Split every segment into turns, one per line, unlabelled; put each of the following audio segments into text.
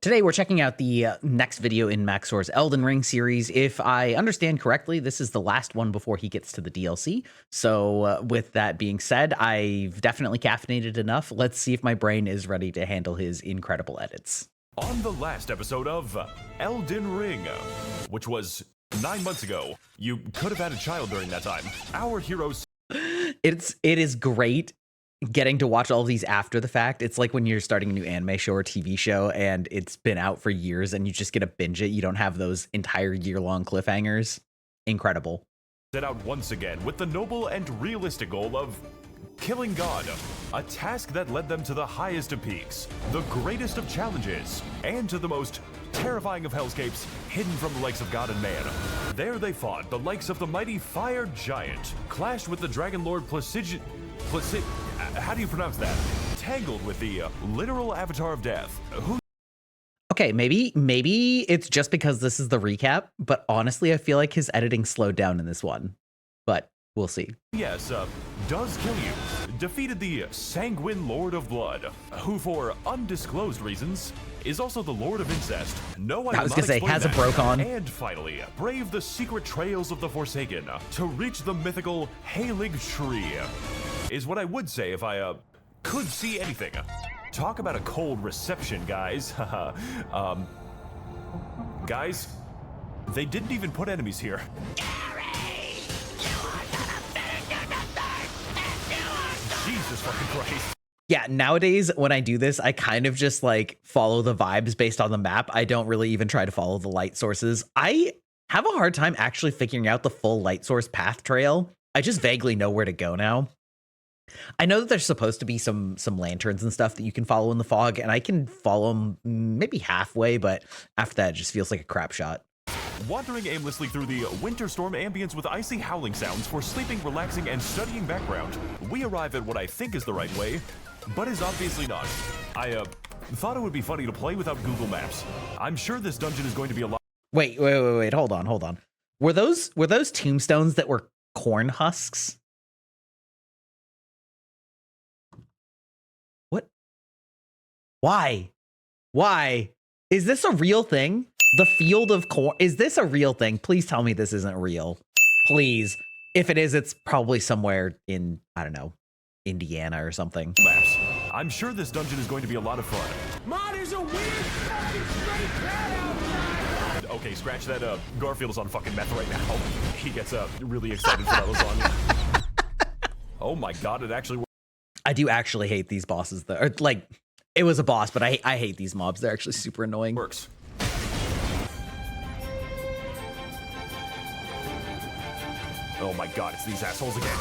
Today we're checking out the next video in Maxor's Elden Ring series. If I understand correctly, this is the last one before he gets to the DLC. So with that being said, I've definitely caffeinated enough. Let's see if my brain is ready to handle his incredible edits.
On the last episode of Elden Ring, which was 9 months ago, you could have had a child during that time. Our heroes...
It is great getting to watch all of these after the fact. It's like when you're starting a new anime show or TV show and it's been out for years and you just get to binge it. You don't have those entire year-long cliffhangers. Incredible.
Set out once again with the noble and realistic goal of killing God, a task that led them to the highest of peaks, the greatest of challenges, and to the most terrifying of hellscapes hidden from the likes of God and man. There they fought the likes of the mighty fire giant, clashed with the dragon lord how do you pronounce that? Tangled with the literal avatar of death.
Okay, maybe it's just because this is the recap, but honestly, I feel like his editing slowed down in this one. But we'll see.
Yes, does kill you. Defeated the sanguine Lord of Blood, who for undisclosed reasons is also the Lord of Incest. No,
I was gonna say, has a broke on.
And finally, brave the secret trails of the Forsaken to reach the mythical Halig Tree. Is what I would say if I, could see anything. Talk about a cold reception, guys. Guys, they didn't even put enemies here. Jesus fucking Christ.
Yeah, nowadays when I do this, I kind of just like follow the vibes based on the map. I don't really even try to follow the light sources. I have a hard time actually figuring out the full light source path trail. I just vaguely know where to go now. I know that there's supposed to be some lanterns and stuff that you can follow in the fog, and I can follow them maybe halfway, but after that, it just feels like a crap shot.
Wandering aimlessly through the winter storm ambience with icy howling sounds for sleeping, relaxing, and studying background, we arrive at what I think is the right way, but is obviously not. I thought it would be funny to play without Google Maps. I'm sure this dungeon is going to be a lot.
Wait, hold on. Were those tombstones that were corn husks? Why? Is this a real thing? The field of corn, is this a real thing? Please tell me this isn't real. Please. If it is, it's probably somewhere in, I don't know, Indiana or something.
Maps. I'm sure this dungeon is going to be a lot of fun.
Mod is a weird fucking straight cat outside.
Okay, scratch that. Garfield is on fucking meth right now. He gets really excited for that lasagna. Oh my god, it actually works.
I do actually hate these bosses though. Or, like, it was a boss, but I hate these mobs. They're actually super annoying.
Works. Oh my god, it's these assholes again.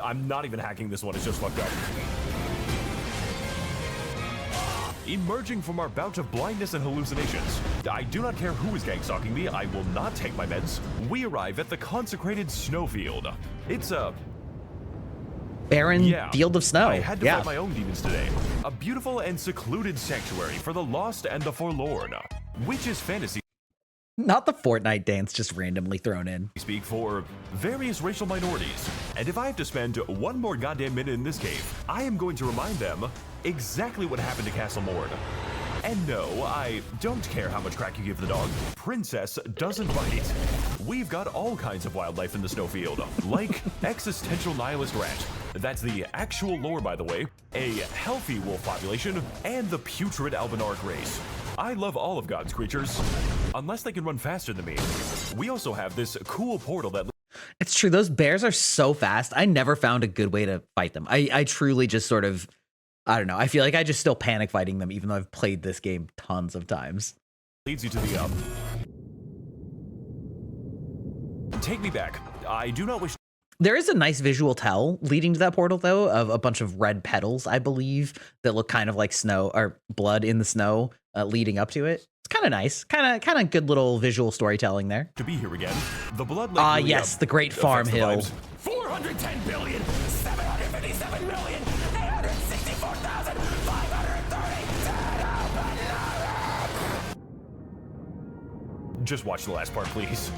I'm not even hacking this one, it's just fucked up. Emerging from our bout of blindness and hallucinations, I do not care who is gang-stalking me, I will not take my meds. We arrive at the consecrated snowfield. It's a
barren field of snow.
I had to fight my own demons today. A beautiful and secluded sanctuary for the lost and the forlorn, which is fantasy.
Not the Fortnite dance just randomly thrown in.
Speak for various racial minorities. And if I have to spend one more goddamn minute in this cave, I am going to remind them exactly what happened to Castle Mord. And no, I don't care how much crack you give the dog. Princess doesn't bite. We've got all kinds of wildlife in the snowfield, like existential nihilist rat. That's the actual lore, by the way. A healthy wolf population, and the putrid albinaric race. I love all of God's creatures, unless they can run faster than me. We also have this cool portal that...
It's true, those bears are so fast. I never found a good way to fight them. I truly just sort of, I don't know. I feel like I just still panic fighting them, even though I've played this game tons of times.
Leads you to the, Take me back. I do not wish...
There is a nice visual tell leading to that portal, though, of a bunch of red petals, I believe, that look kind of like snow or blood in the snow leading up to it. It's kind of nice, kind of good little visual storytelling there.
To be here again, the blood lake really
yes, the Great Farm Hill.
410 billion, 757 million, 864,530.
Just watch the last part, please.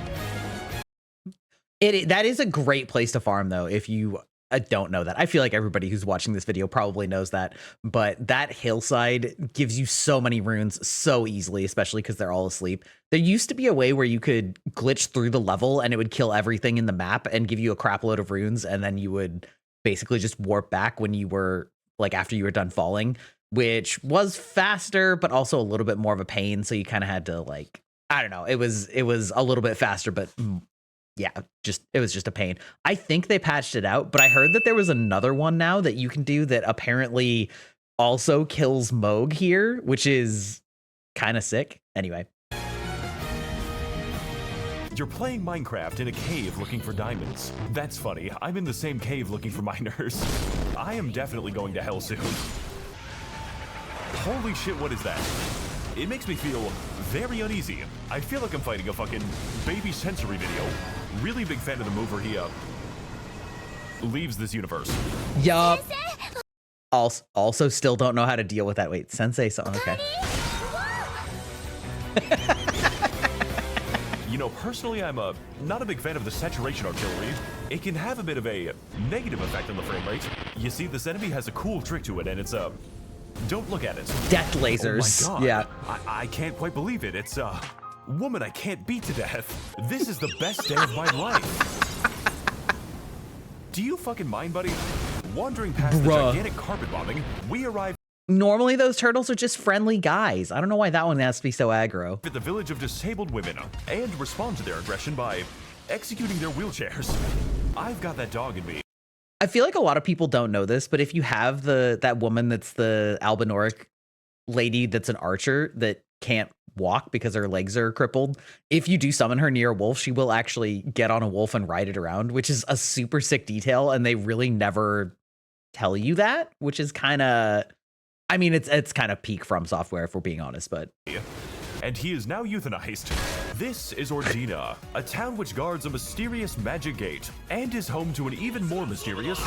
That is a great place to farm, though, if you don't know that. I feel like everybody who's watching this video probably knows that, but that hillside gives you so many runes so easily, especially because they're all asleep. There used to be a way where you could glitch through the level and it would kill everything in the map and give you a crap load of runes, and then you would basically just warp back when you were, like, after you were done falling, which was faster, but also a little bit more of a pain, so you kind of had to, like, I don't know, it was a little bit faster, but yeah, it was just a pain. I think they patched it out, but I heard that there was another one now that you can do that apparently also kills Moog here, which is kind of sick. Anyway.
You're playing Minecraft in a cave looking for diamonds. That's funny. I'm in the same cave looking for miners. I am definitely going to hell soon. Holy shit, what is that? It makes me feel very uneasy. I feel like I'm fighting a fucking baby sensory video. Really big fan of the move where he leaves this universe.
Yup. Also still don't know how to deal with that. Wait, Sensei song. Okay.
You know, personally, I'm not a big fan of the saturation artillery. It can have a bit of a negative effect on the frame rate. You see, this enemy has a cool trick to it, and it's don't look at it.
Death lasers.
Oh my God.
Yeah.
I can't quite believe it. It's woman I can't beat to death. This is the best day of my life. Do you fucking mind, buddy? Wandering past the gigantic carpet bombing, we arrive.
Normally those turtles are just friendly guys. I don't know why that one has to be so aggro.
At the village of disabled women and respond to their aggression by executing their wheelchairs. I've got that dog in me.
I feel like a lot of people don't know this, but if you have that woman that's the albinoric lady that's an archer that can't walk because her legs are crippled, if you do summon her near a wolf, she will actually get on a wolf and ride it around, which is a super sick detail, and they really never tell you that, which is kind of, I mean, it's kind of peak From Software if we're being honest, but.
And he is now euthanized. This is Ordina, a town which guards a mysterious magic gate and is home to an even more mysterious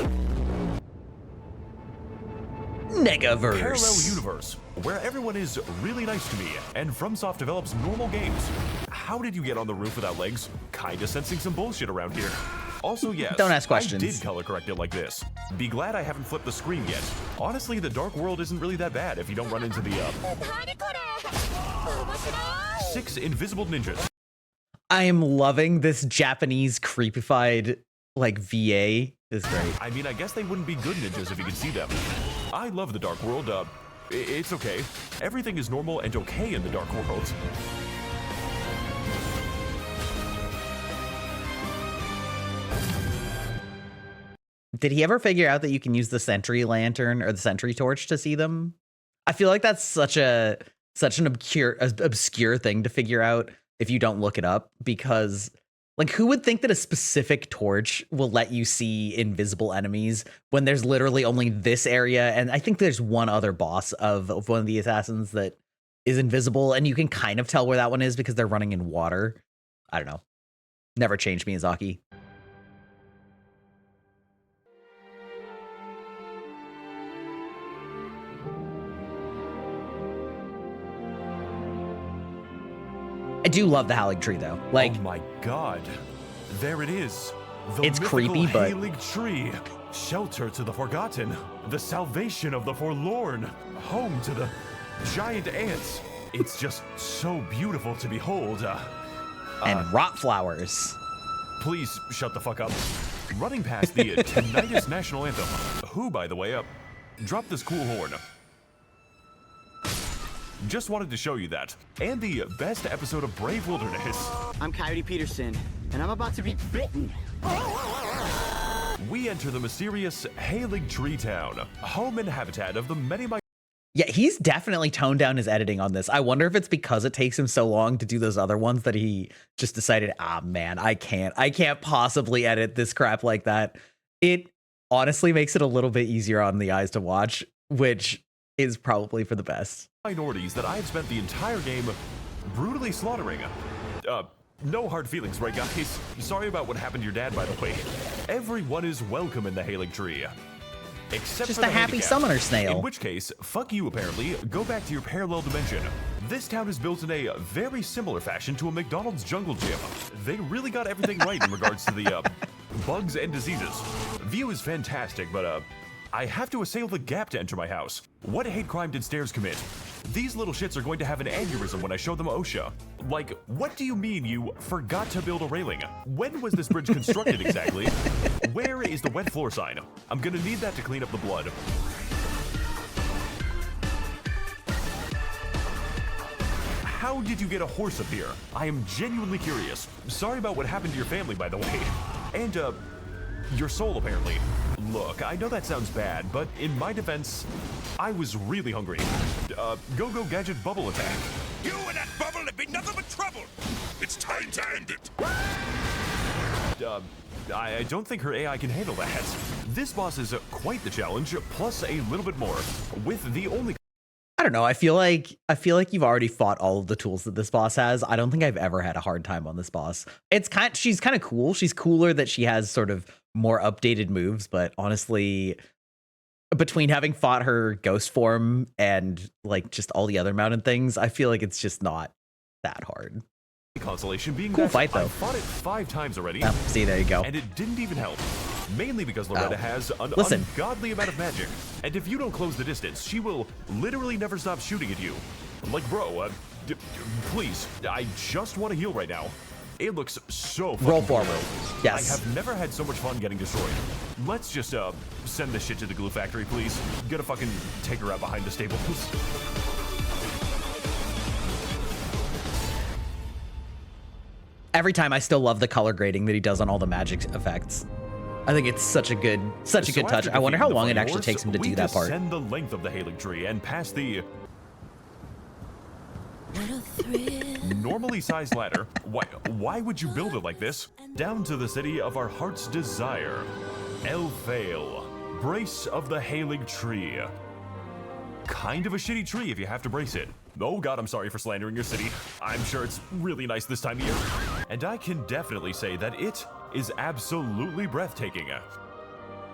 Negaverse.
parallel universe where everyone is really nice to me and FromSoft develops normal games. How did you get on the roof without legs? Kinda sensing some bullshit around here. Also, yes,
Don't ask questions.
I did color correct it like this. Be glad I haven't flipped the screen yet. Honestly, the Dark World isn't really that bad if you don't run into the 6 invisible ninjas.
I am loving this Japanese creepified, like, VA. Is great.
I mean, I guess they wouldn't be good ninjas if you could see them. I love the Dark World. It's okay. Everything is normal and okay in the Dark World.
Did he ever figure out that you can use the sentry lantern or the sentry torch to see them? I feel like that's such an obscure thing to figure out if you don't look it up, because like, who would think that a specific torch will let you see invisible enemies when there's literally only this area? And I think there's one other boss of one of the assassins that is invisible, and you can kind of tell where that one is because they're running in water. I don't know. Never changed Miyazaki. I do love the Halig tree, though. Like,
oh my God, there it is. The
it's creepy, but
Halig tree, shelter to the forgotten, the salvation of the forlorn, home to the giant ants. It's just so beautiful to behold.
And rot flowers.
Please shut the fuck up. Running past the tinnitus national anthem, who, by the way, dropped this cool horn. Just wanted to show you that. And the best episode of Brave Wilderness.
I'm Coyote Peterson, and I'm about to be bitten.
We enter the mysterious Halig Tree Town, home and habitat of the many.
Yeah, he's definitely toned down his editing on this. I wonder if it's because it takes him so long to do those other ones that he just decided, man, I can't possibly edit this crap like that. It honestly makes it a little bit easier on the eyes to watch, which is probably for the best.
Minorities that I've spent the entire game brutally slaughtering. No hard feelings, right, guys? Sorry about what happened to your dad, by the way. Everyone is welcome in the Halig Tree. Except
just
for
a
the
happy
handicap.
summoner snail.
In which case, fuck you, apparently. Go back to your parallel dimension. This town is built in a very similar fashion to a McDonald's jungle gym. They really got everything right in regards to the bugs and diseases. View is fantastic, but I have to assail the gap to enter my house. What hate crime did stairs commit? These little shits are going to have an aneurysm when I show them OSHA. Like, what do you mean you forgot to build a railing? When was this bridge constructed exactly? Where is the wet floor sign? I'm gonna need that to clean up the blood. How did you get a horse up here? I am genuinely curious. Sorry about what happened to your family, by the way. And, your soul, apparently. Look, I know that sounds bad, but in my defense, I was really hungry. Go-Go Gadget Bubble Attack.
You and that bubble have been nothing but trouble. It's time to end it.
I don't think her AI can handle that. This boss is quite the challenge, plus a little bit more, with the only...
I don't know. I feel like you've already fought all of the tools that this boss has. I don't think I've ever had a hard time on this boss. She's kind of cool. She's cooler that she has sort of more updated moves, but honestly, between having fought her ghost form and like just all the other mountain things, I feel like it's just not that hard.
Consolation being
cool
that
fight though.
I fought it 5 times already.
Yeah, see, there you go.
And it didn't even help. Mainly because Loretta has an
Listen.
ungodly amount of magic. And if you don't close the distance, she will literally never stop shooting at you. Like, bro, please, I just want to heal right now. It looks so fucking
Roll
cool,
forward.
though.
Yes.
I have never had so much fun getting destroyed. Let's just send this shit to the glue factory, please. Gonna fucking take her out behind the stables.
Every time I still love the color grading that he does on all the magic effects. I think it's such a good touch. I wonder how long it actually takes him to do that part.
Descend the length of the Halig tree and pass the normally sized ladder. Why would you build it like this? Down to the city of our heart's desire, Elfale, brace of the Halig tree. Kind of a shitty tree if you have to brace it. Oh god, I'm sorry for slandering your city. I'm sure it's really nice this time of year. And I can definitely say that it is absolutely breathtaking.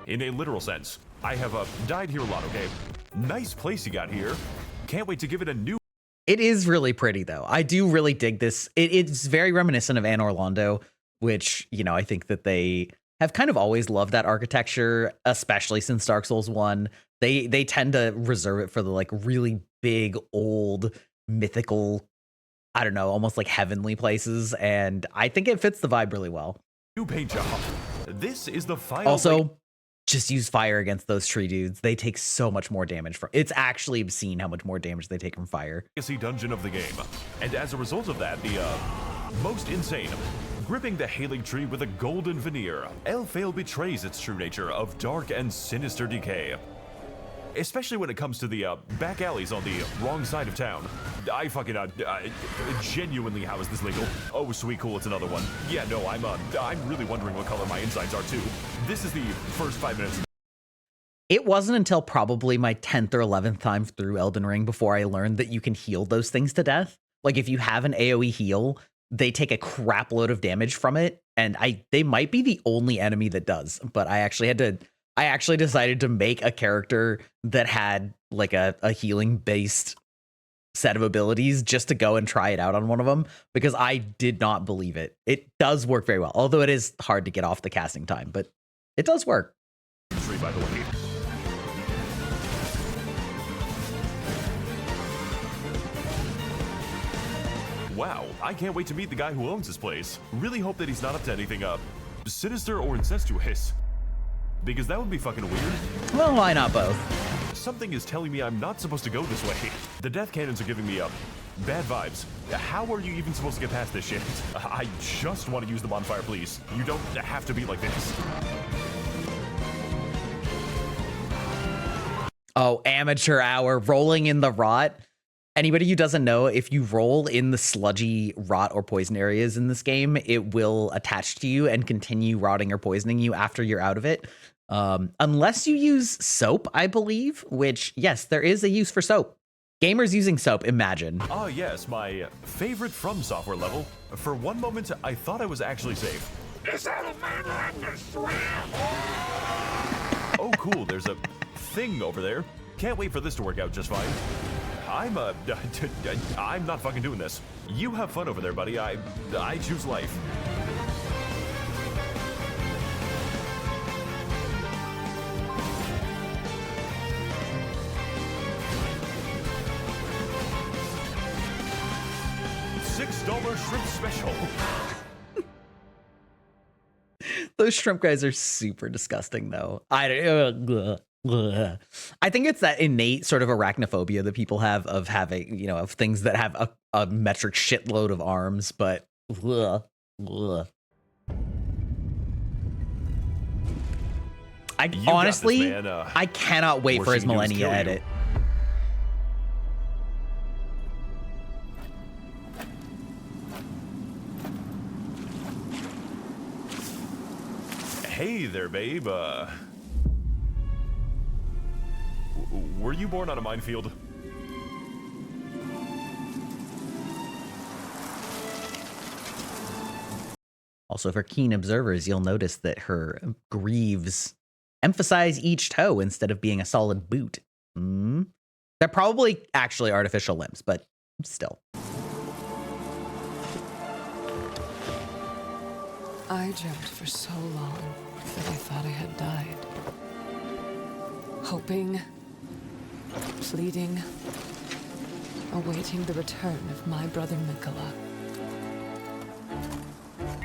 In a literal sense. I have died here a lot, okay? Nice place you got here. Can't wait to give it a new...
It is really pretty, though. I do really dig this. It's very reminiscent of Anor Londo, which, you know, I think that they have kind of always loved that architecture, especially since Dark Souls 1. They tend to reserve it for the like really big, old, mythical, I don't know, almost like heavenly places, and I think it fits the vibe really well.
New paint job. This is the final...
Also, just use fire against those tree dudes. They take so much more damage from... It's actually obscene how much more damage they take from fire.
Legacy dungeon of the game. And as a result of that, the most insane... Gripping the Halig tree with a golden veneer, Elfale betrays its true nature of dark and sinister decay. Especially when it comes to the back alleys on the wrong side of town. I fucking genuinely, how is this legal? Oh, sweet, cool, it's another one. Yeah, no, I'm really wondering what color my insides are too. This is the first 5 minutes.
It wasn't until probably my 10th or 11th time through Elden Ring before I learned that you can heal those things to death. Like if you have an AoE heal, they take a crap load of damage from it, and they might be the only enemy that does, but I actually decided to make a character that had like a healing based set of abilities just to go and try it out on one of them, because I did not believe it. It does work very well, although it is hard to get off the casting time, but it does work.
By the way. Wow, I can't wait to meet the guy who owns this place. Really hope that he's not up to anything sinister or incestuous. Because that would be fucking weird.
Well, why not both?
Something is telling me I'm not supposed to go this way. The death cannons are giving me bad vibes. How are you even supposed to get past this shit? I just want to use the bonfire, please. You don't have to be like this.
Oh, amateur hour, rolling in the rot. Anybody who doesn't know, if you roll in the sludgy rot or poison areas in this game, it will attach to you and continue rotting or poisoning you after you're out of it. Unless you use soap, I believe, which, yes, there is a use for soap. Gamers using soap, imagine.
Ah, yes, my favorite From Software level. For one moment, I thought I was actually safe.
Is that a man like to swim?
Oh, cool, there's a thing over there. Can't wait for this to work out just fine. I'm not fucking doing this. You have fun over there, buddy. I choose life. $6 shrimp special.
Those shrimp guys are super disgusting, though. I think it's that innate sort of arachnophobia that people have of having, you know, of things that have a metric shitload of arms, but honestly,
this, man.
I cannot wait for his Millennia edit.
Hey there, babe. Were you born on a minefield?
Also, for keen observers, you'll notice that her greaves emphasize each toe instead of being a solid boot. They're probably actually artificial limbs, but still.
I dreamt for so long that I thought I had died. Hoping, pleading, awaiting the return of my brother Mikola.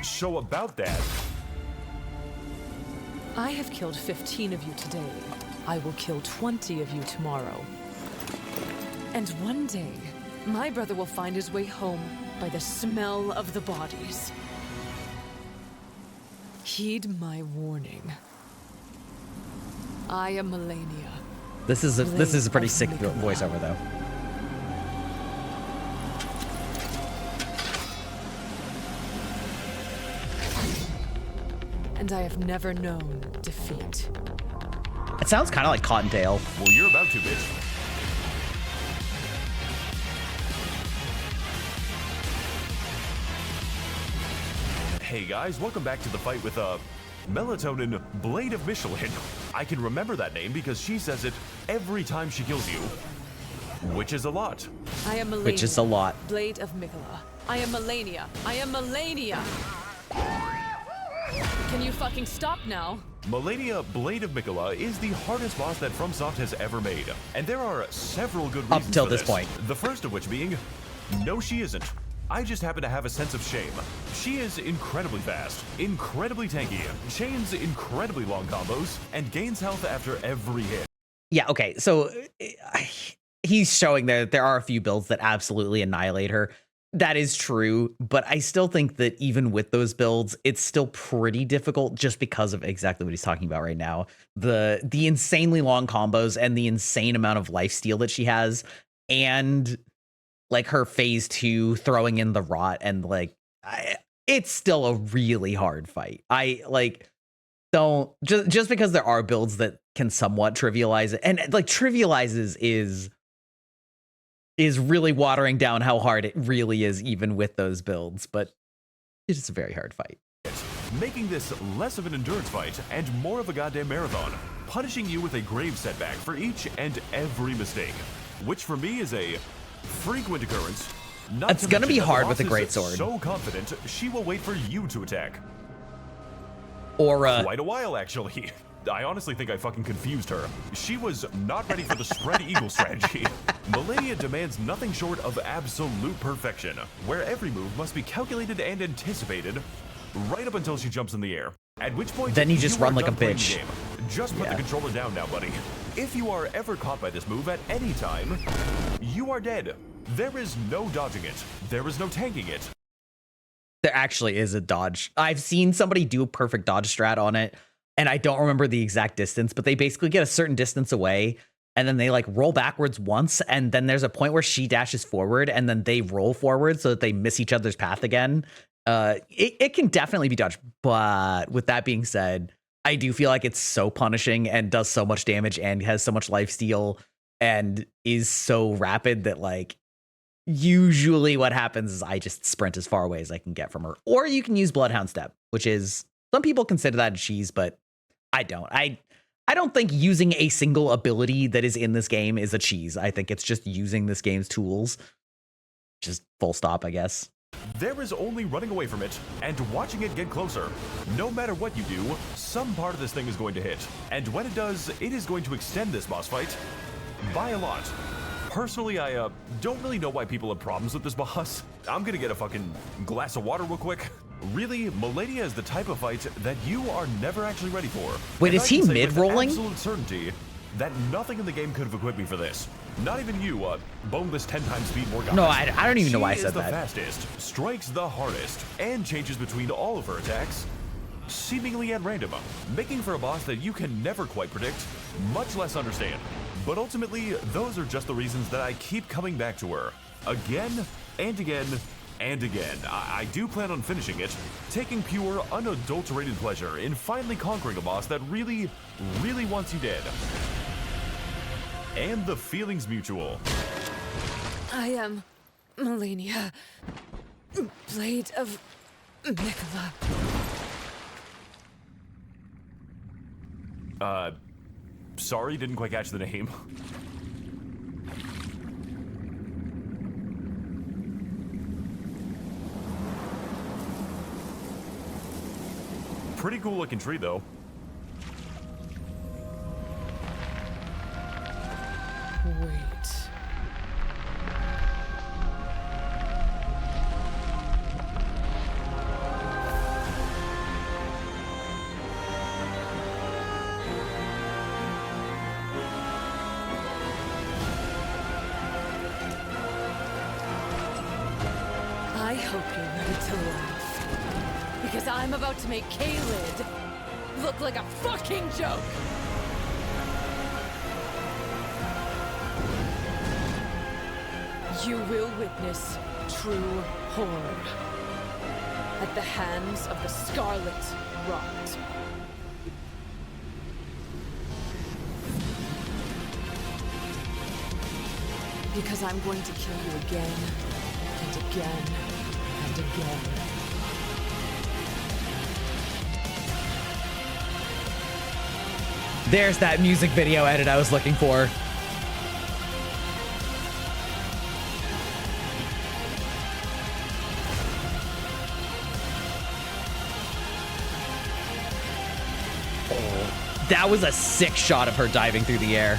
So about that,
I have killed 15 of you today. I will kill 20 of you tomorrow. And one day, my brother will find his way home by the smell of the bodies. Heed my warning. I am Malenia.
This is a pretty sick voiceover, though.
And I have never known defeat.
It sounds kind of like Cottontail.
well, you're about to, bitch. Hey guys, welcome back to the fight with Melatonin Blade of Michelin. I can remember that name because she says it every time she kills you, which is a lot.
I am Malenia.
Which is a lot.
Blade of Mikola. I am Malenia. I am Malenia. Can you fucking stop now?
Malenia Blade of Mikola is the hardest boss that FromSoft has ever made, and there are several good reasons
Up till
for
this point.
The first of which being, no she isn't. I just happen to have a sense of shame. She is incredibly fast, incredibly tanky, chains incredibly long combos, and gains health after every hit.
Yeah, okay, so he's showing that there are a few builds that absolutely annihilate her. That is true, but I still think that even with those builds, it's still pretty difficult just because of exactly what he's talking about right now. The insanely long combos and the insane amount of lifesteal that she has, and like her phase 2 throwing in the rot, and like it's still a really hard fight. I like don't just because there are builds that can somewhat trivialize it, and like trivializes is really watering down how hard it really is even with those builds, but it's just a very hard fight.
Making this less of an endurance fight and more of a goddamn marathon, punishing you with a grave setback for each and every mistake, which for me is a frequent occurrence.
It's gonna be hard with a greatsword.
So confident she will wait for you to attack.
Or
quite a while, actually. I honestly think I fucking confused her. She was not ready for the spread eagle strategy. Malenia demands nothing short of absolute perfection, where every move must be calculated and anticipated right up until she jumps in the air. At which point,
then you just run like a
done playing
bitch.
the game. Just put the controller down now, buddy. If you are ever caught by this move at any time, you are dead. There is no dodging it. There is no tanking it.
There actually is a dodge. I've seen somebody do a perfect dodge strat on it, and I don't remember the exact distance, but they basically get a certain distance away, and then they like roll backwards once, and then there's a point where she dashes forward, and then they roll forward so that they miss each other's path again. It can definitely be dodged, but with that being said, I do feel like it's so punishing and does so much damage and has so much lifesteal and is so rapid that like usually what happens is I just sprint as far away as I can get from her. Or you can use Bloodhound Step, which is, some people consider that a cheese, but I don't. I I don't think using a single ability that is in this game is a cheese. I think it's just using this game's tools. Just full stop, I guess.
There is only running away from it and watching it get closer. No matter what you do, some part of this thing is going to hit. And when it does, it is going to extend this boss fight by a lot. Personally, I don't really know why people have problems with this boss. I'm gonna get a fucking glass of water real quick. Really, Malenia is the type of fight that you are never actually ready for.
Wait,
And
is
I
he
can say with
mid-rolling?
absolute certainty that nothing in the game could have equipped me for this. Not even you, boneless 10 times speed more goddess.
No, I don't even know why I
She
said
is the
that.
fastest, strikes the hardest, and changes between all of her attacks, seemingly at random, making for a boss that you can never quite predict, much less understand. But ultimately, those are just the reasons that I keep coming back to her. Again, and again, and again. I do plan on finishing it, taking pure, unadulterated pleasure in finally conquering a boss that really, really wants you dead. And the feeling's mutual.
I am Malenia, Blade of Nicola.
Sorry, didn't quite catch the name. Pretty cool looking tree, though.
Wait. I hope you're ready to laugh. Because I'm about to make Kaled look like a fucking joke! You will witness true horror at the hands of the Scarlet Rot. Because I'm going to kill you again, and again, and again.
There's that music video edit I was looking for. That was a sick shot of her diving through the air.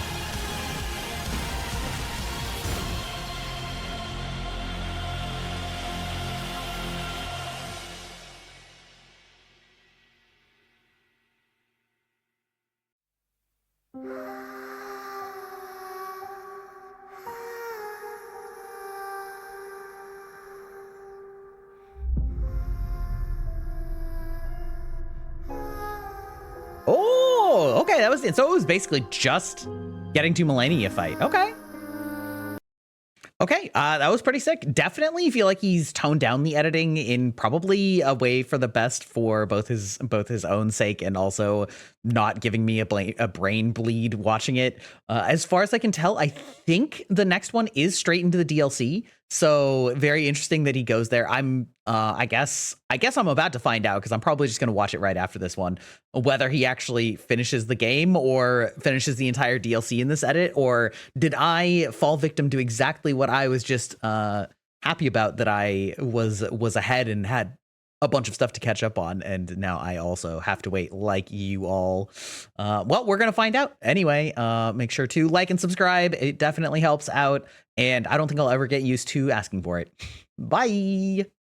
Oh, okay, that was it. So it was basically just getting to Malenia fight. Okay. Okay, that was pretty sick. Definitely feel like he's toned down the editing in probably a way for the best for both his own sake and also not giving me a brain bleed watching it. As far as I can tell, I think the next one is straight into the DLC. So very interesting that he goes there. I guess I'm about to find out because I'm probably just going to watch it right after this one, whether he actually finishes the game or finishes the entire DLC in this edit, or did I fall victim to exactly what I was just happy about, that I was ahead and had a bunch of stuff to catch up on, and now I also have to wait like you all. Well, we're gonna find out anyway. Make sure to like and subscribe. It definitely helps out, and I don't think I'll ever get used to asking for it. Bye.